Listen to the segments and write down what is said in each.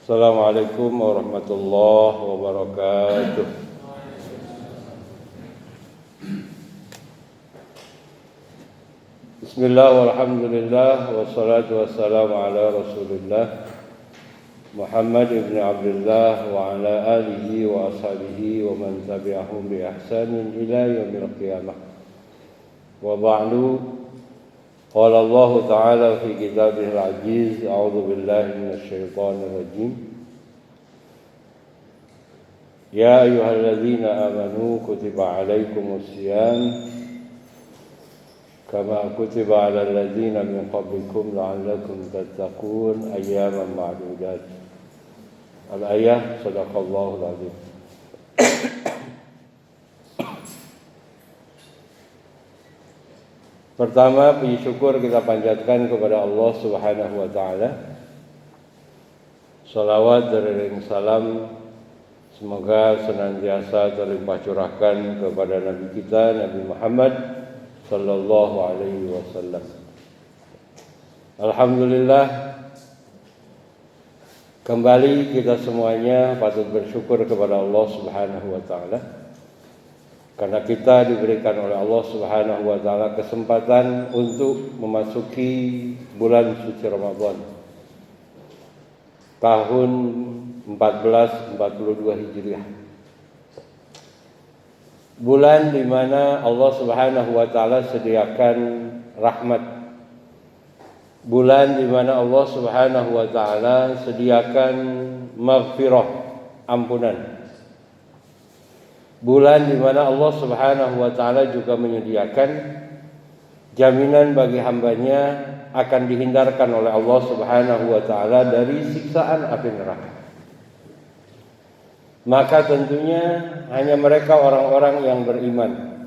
Assalamualaikum warahmatullahi wabarakatuh. Bismillah walhamdulillah wassalatu wassalamu ala Rasulillah Muhammad ibn Abdullah wa ala alihi wa ashabihi wa man tabi'ahum bi ihsanin ila yaumil qiyamah. Wa ba'du. Qala Allah Ta'ala fi kitabihil aziz, a'udzu billahi minasy syaithanir rajim. Ya ayyuhalladzina amanu kutiba 'alaikumus syiyam kama kutiba 'alal ladzina min qablikum la'allakum tattaqun ayyaman ma'dudat. Al-ayah, sadaqallahul azim. Pertama, puji syukur kita panjatkan kepada Allah Subhanahu wa taala. Salawat dan salam semoga senantiasa terlimpah curahkan kepada Nabi kita Nabi Muhammad sallallahu alaihi wasallam. Alhamdulillah, kembali kita semuanya patut bersyukur kepada Allah Subhanahu wa taala. Karena kita diberikan oleh Allah Subhanahu wa taala kesempatan untuk memasuki bulan suci Ramadan tahun 1442 Hijriah. Bulan di mana Allah Subhanahu wa taala sediakan rahmat. Bulan di mana Allah Subhanahu wa taala sediakan maghfirah, ampunan. Bulan di mana Allah Subhanahu wa taala juga menyediakan jaminan bagi hambanya akan dihindarkan oleh Allah Subhanahu wa taala dari siksaan api neraka. Maka tentunya hanya mereka orang-orang yang beriman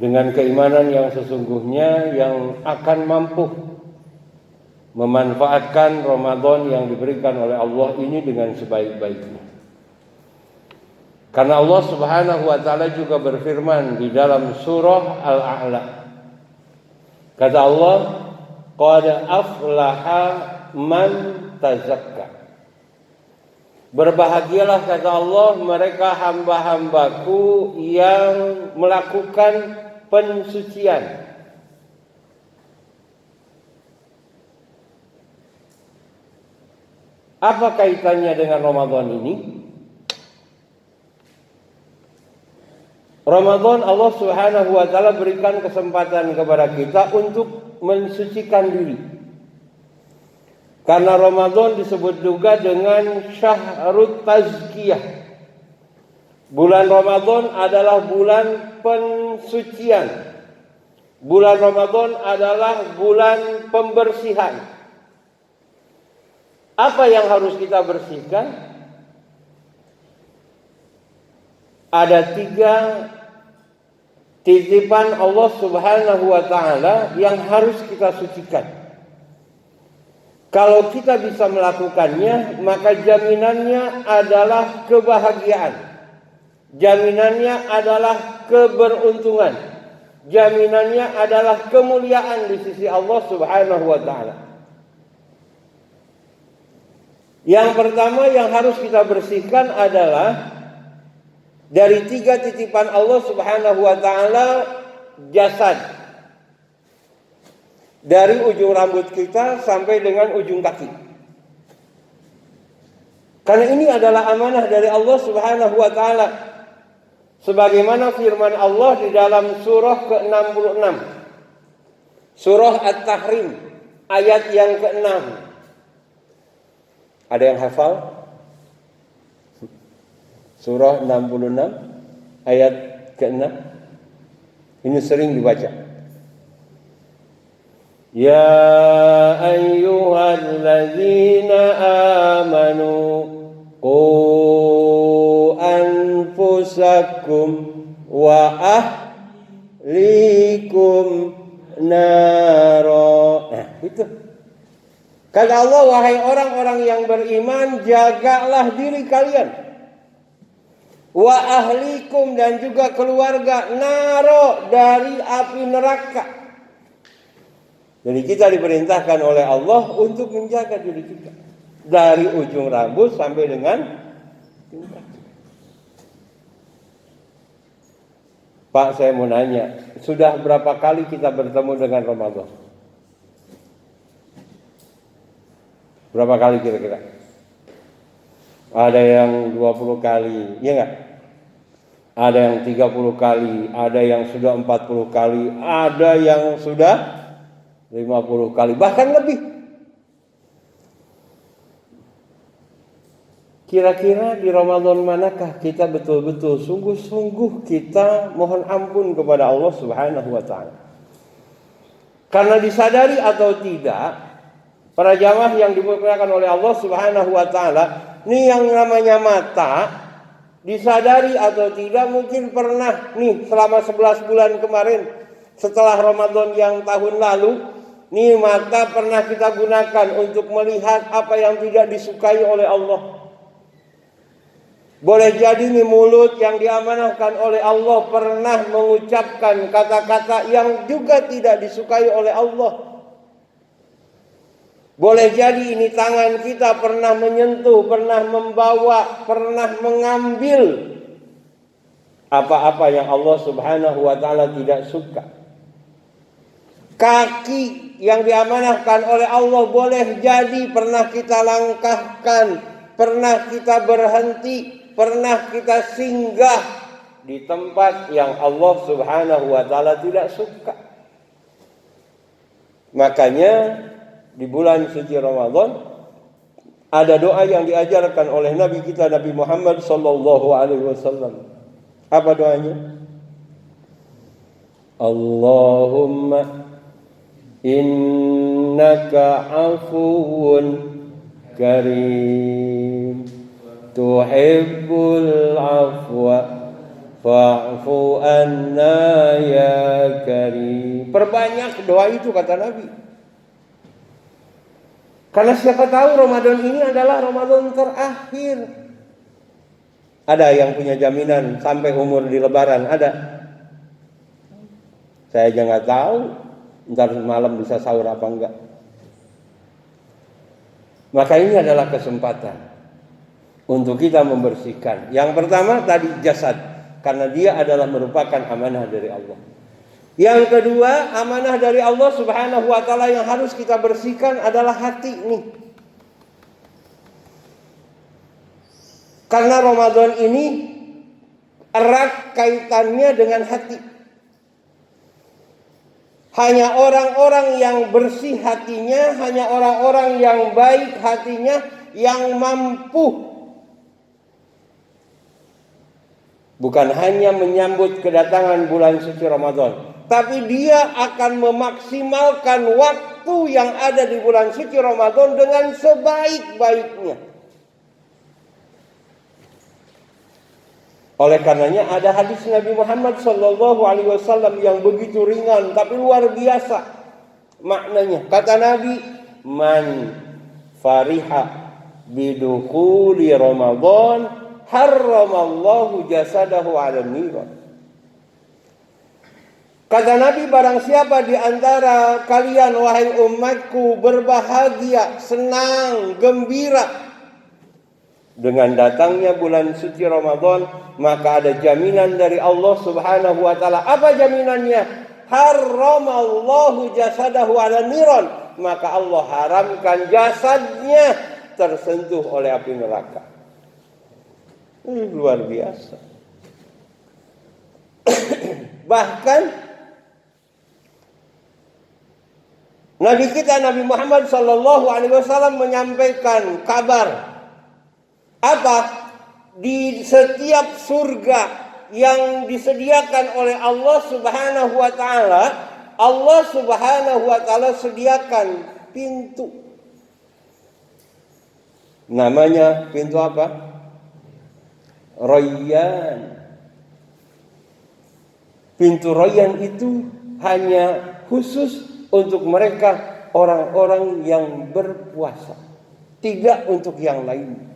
dengan keimanan yang sesungguhnya yang akan mampu memanfaatkan Ramadan yang diberikan oleh Allah ini dengan sebaik-baiknya. Karena Allah Subhanahu wa taala juga berfirman di dalam surah Al-A'la. Kata Allah, qad aflaha man tazakka. Berbahagialah, kata Allah, mereka hamba-hambaku yang melakukan pensucian. Apa kaitannya dengan Ramadan ini? Ramadan Allah Subhanahu wa taala berikan kesempatan kepada kita untuk mensucikan diri. Karena Ramadan disebut juga dengan Syahrut Tazkiyah. Bulan Ramadan adalah bulan pensucian. Bulan Ramadan adalah bulan pembersihan. Apa yang harus kita bersihkan? Ada 3 titipan Allah Subhanahu wa taala yang harus kita sucikan. Kalau kita bisa melakukannya, maka jaminannya adalah kebahagiaan. Jaminannya adalah keberuntungan. Jaminannya adalah kemuliaan di sisi Allah Subhanahu wa taala. Yang pertama yang harus kita bersihkan adalah dari 3 titipan Allah Subhanahu wa taala, jasad. Dari ujung rambut kita sampai dengan ujung kaki. Karena ini adalah amanah dari Allah Subhanahu wa taala. Sebagaimana firman Allah di dalam surah ke-66. Surah At-Tahrim ayat yang ke-6. Ada yang hafal? Surah 66 ayat ke-6. Ini sering dibaca. Ya ayyuhalladzina amanu qu anfusakum wa ahlikum naro. Nah, itu. Kata Allah, wahai orang-orang yang beriman, jagalah diri kalian wa ahlikum, dan juga keluarga, naro, dari api neraka. Jadi kita diperintahkan oleh Allah untuk menjaga diri kita dari ujung rambut sampai dengan ujung kaki. Pak, saya mau nanya, sudah berapa kali kita bertemu dengan Ramadan? Berapa kali kira-kira? Ada yang 20 kali, iya enggak? Ada yang 30 kali, ada yang sudah 40 kali, ada yang sudah 50 kali, bahkan lebih. Kira-kira di Ramadan manakah kita betul-betul sungguh-sungguh kita mohon ampun kepada Allah Subhanahu wa taala? Karena disadari atau tidak, para jamaah yang dimuliakan oleh Allah Subhanahu wa taala, ini yang namanya mata, disadari atau tidak mungkin pernah nih selama 11 bulan kemarin setelah Ramadan yang tahun lalu, nih mata pernah kita gunakan untuk melihat apa yang tidak disukai oleh Allah. Boleh jadi nih mulut yang diamanahkan oleh Allah pernah mengucapkan kata-kata yang juga tidak disukai oleh Allah. Boleh jadi ini tangan kita pernah menyentuh, pernah membawa, pernah mengambil apa-apa yang Allah Subhanahu wa taala tidak suka. Kaki yang diamanahkan oleh Allah boleh jadi pernah kita langkahkan, pernah kita berhenti, pernah kita singgah di tempat yang Allah Subhanahu wa taala tidak suka. Makanya di bulan suci Ramadan ada doa yang diajarkan oleh Nabi kita Nabi Muhammad sallallahu alaihi wasallam. Apa doanya? Allahumma innaka afuwun karim tuhibbul afwa fa'fu anna ya karim. Perbanyak doa itu kata Nabi. Karena siapa tahu Ramadan ini adalah Ramadan terakhir. Ada yang punya jaminan sampai umur di Lebaran? Ada? Saya aja nggak tahu ntar malam bisa sahur apa enggak. Maka ini adalah kesempatan untuk kita membersihkan. Yang pertama tadi jasad, karena dia adalah merupakan amanah dari Allah. Yang kedua, amanah dari Allah Subhanahu wa taala yang harus kita bersihkan adalah hati nih. Karena Ramadan ini erat kaitannya dengan hati. Hanya orang-orang yang bersih hatinya, hanya orang-orang yang baik hatinya yang mampu bukan hanya menyambut kedatangan bulan suci Ramadan, tapi dia akan memaksimalkan waktu yang ada di bulan suci Ramadan dengan sebaik-baiknya. Oleh karenanya ada hadis Nabi Muhammad sallallahu alaihi wasallam yang begitu ringan tapi luar biasa maknanya. Kata Nabi, "Man fariha bidukhuli Ramadan harramallahu jasadahu 'alan niran." Kata Nabi, barang siapa di antara kalian wahai umatku berbahagia, senang, gembira dengan datangnya bulan suci Ramadan, maka ada jaminan dari Allah Subhanahu wa taala. Apa jaminannya? Harramallahu jasadahu 'alan niran. Maka Allah haramkan jasadnya tersentuh oleh api neraka. Ini luar biasa. Bahkan Nabi kita Nabi Muhammad sallallahu alaihi wasallam menyampaikan kabar apa? Di setiap surga yang disediakan oleh Allah Subhanahu wa taala, Allah Subhanahu wa taala sediakan pintu. Namanya pintu apa? Rayyan. Pintu Rayyan itu hanya khusus untuk mereka orang-orang yang berpuasa, tidak untuk yang lain.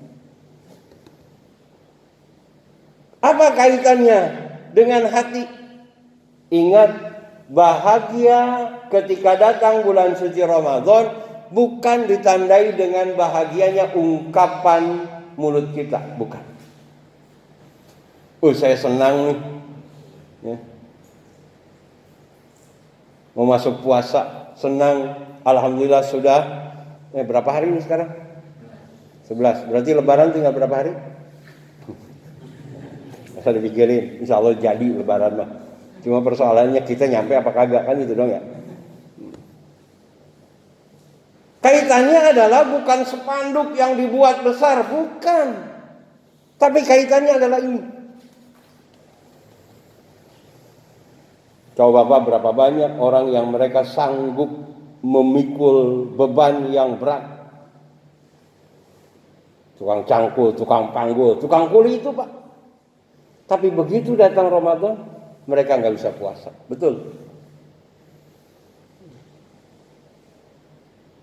Apa kaitannya dengan hati? Ingat, bahagia ketika datang bulan suci Ramadan bukan ditandai dengan bahagianya ungkapan mulut kita, bukan. Saya senang nih, ya. Mau masuk puasa, senang, alhamdulillah sudah. Berapa hari ini sekarang? 11. Berarti Lebaran tinggal berapa hari? Masa dipikirin, insya Allah jadi Lebaran mah. Cuma persoalannya kita nyampe apa kagak, kan itu dong ya. Kaitannya adalah bukan spanduk yang dibuat besar, bukan. Tapi kaitannya adalah ini. Coba Bapak, berapa banyak orang yang mereka sanggup memikul beban yang berat. Tukang cangkul, tukang panggul, tukang kuli itu Pak. Tapi begitu datang Ramadan, mereka nggak bisa puasa. Betul.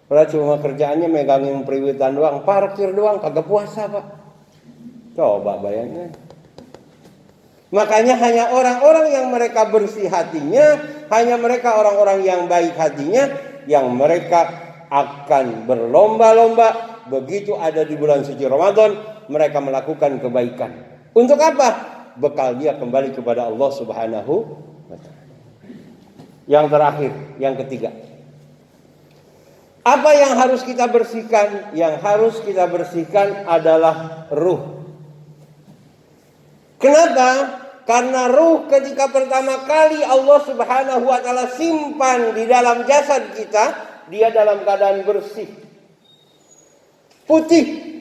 Padahal cuma kerjaannya megangin periwitan doang, parkir doang, kagak puasa Pak. Coba bayangin. Makanya hanya orang-orang yang mereka bersih hatinya, hanya mereka orang-orang yang baik hatinya, yang mereka akan berlomba-lomba. Begitu ada di bulan suci Ramadan, mereka melakukan kebaikan. Untuk apa? Bekal dia kembali kepada Allah Subhanahu wa Ta'ala. Yang terakhir, yang ketiga. Apa yang harus kita bersihkan? Yang harus kita bersihkan adalah ruh. Kenapa? Karena ruh ketika pertama kali Allah Subhanahu wa Ta'ala simpan di dalam jasad kita, dia dalam keadaan bersih, putih.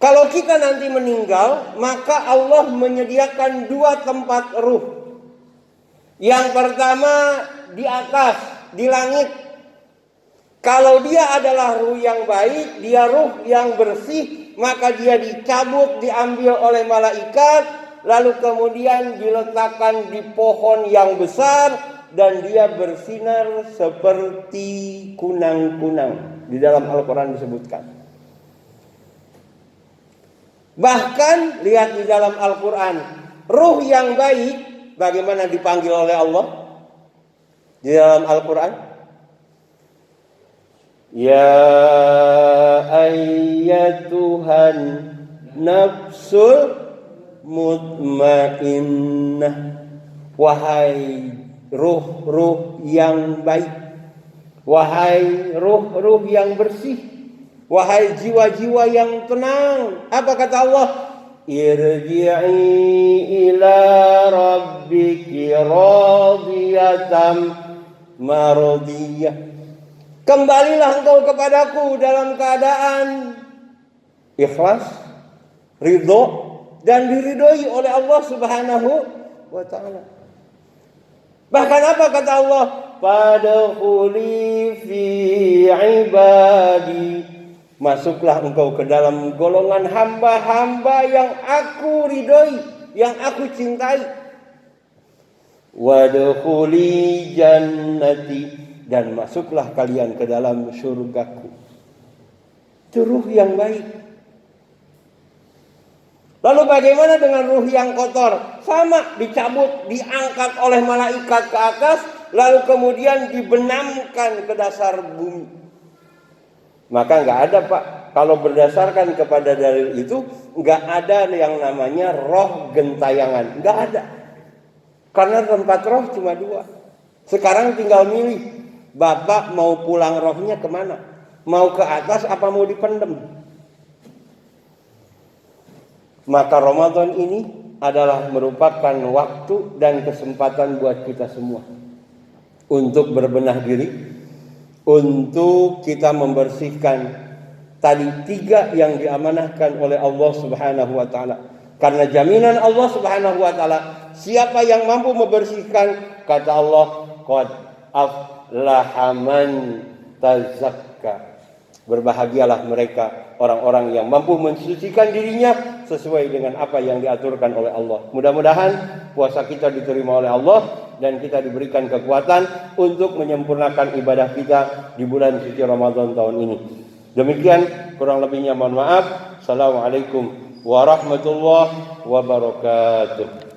Kalau kita nanti meninggal, maka Allah menyediakan 2 tempat ruh. Yang pertama di atas, di langit. Kalau dia adalah ruh yang baik, dia ruh yang bersih, maka dia dicabut, diambil oleh malaikat, lalu kemudian diletakkan di pohon yang besar, dan dia bersinar seperti kunang-kunang. Di dalam Al-Quran disebutkan. Bahkan lihat di dalam Al-Quran, ruh yang baik bagaimana dipanggil oleh Allah di dalam Al-Quran. Ya ayyatuhan nafsul mutmainnah. Wahai ruh-ruh yang baik, wahai ruh-ruh yang bersih, wahai jiwa-jiwa yang tenang. Apa kata Allah? Irji'i ila rabbiki radiyatan maradiyah. Kembalilah engkau kepadaku dalam keadaan ikhlas, ridho, dan diridhoi oleh Allah Subhanahu wa Ta'ala. Bahkan apa kata Allah? Fadkhuli fi ibadi. Masuklah engkau ke dalam golongan hamba-hamba yang aku ridhoi, yang aku cintai. Wadkhuli jannati. Dan masuklah kalian ke dalam surgaku. Itu ruh yang baik. Lalu bagaimana dengan ruh yang kotor? Sama, dicabut, diangkat oleh malaikat ke atas, lalu kemudian dibenamkan ke dasar bumi. Maka nggak ada Pak, kalau berdasarkan kepada dalil itu, nggak ada yang namanya roh gentayangan, nggak ada. Karena tempat roh cuma 2. Sekarang tinggal milih. Bapak mau pulang rohnya kemana? Mau ke atas apa mau dipendem? Maka Ramadan ini adalah merupakan waktu dan kesempatan buat kita semua untuk berbenah diri, untuk kita membersihkan tadi 3 yang diamanahkan oleh Allah Subhanahu wa Ta'ala. Karena jaminan Allah Subhanahu wa Ta'ala, siapa yang mampu membersihkan, kata Allah, qad aflahaman tazakka. Berbahagialah mereka, orang-orang yang mampu mensucikan dirinya sesuai dengan apa yang diaturkan oleh Allah. Mudah-mudahan puasa kita diterima oleh Allah dan kita diberikan kekuatan untuk menyempurnakan ibadah kita di bulan suci Ramadan tahun ini. Demikian, kurang lebihnya mohon maaf. Assalamualaikum warahmatullahi wabarakatuh.